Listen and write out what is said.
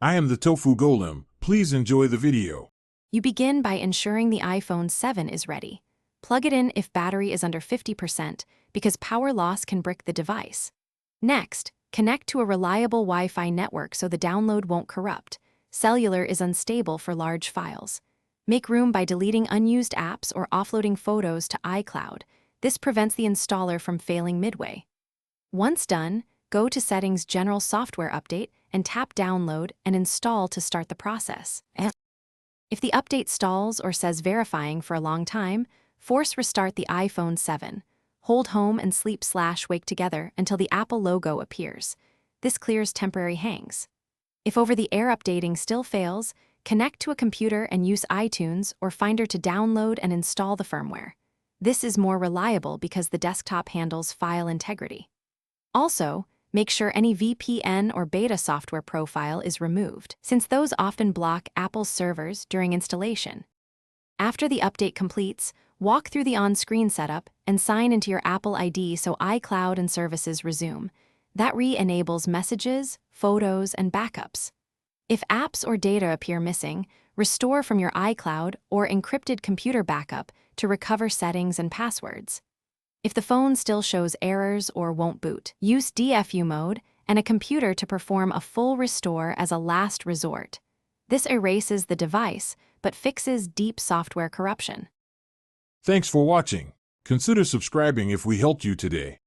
I am the Tofu Golem. Please enjoy the video. You begin by ensuring the iPhone 7 is ready. Plug it in if battery is under 50% because power loss can brick the device. Next, connect to a reliable Wi-Fi network so the download won't corrupt. Cellular is unstable for large files. Make room by deleting unused apps or offloading photos to iCloud. This prevents the installer from failing midway. Once done, go to Settings General Software Update and tap Download and Install to start the process. If the update stalls or says verifying for a long time, force restart the iPhone 7. Hold home and sleep/wake together until the Apple logo appears. This clears temporary hangs. If over-the-air updating still fails, connect to a computer and use iTunes or Finder to download and install the firmware. This is more reliable because the desktop handles file integrity. Also, make sure any VPN or beta software profile is removed, since those often block Apple's servers during installation. After the update completes, walk through the on-screen setup and sign into your Apple ID so iCloud and services resume. That re-enables messages, photos, and backups. If apps or data appear missing, restore from your iCloud or encrypted computer backup to recover settings and passwords. If the phone still shows errors or won't boot, use DFU mode and a computer to perform a full restore as a last resort. This erases the device, but fixes deep software corruption. Thanks for watching. Consider subscribing if we helped you today.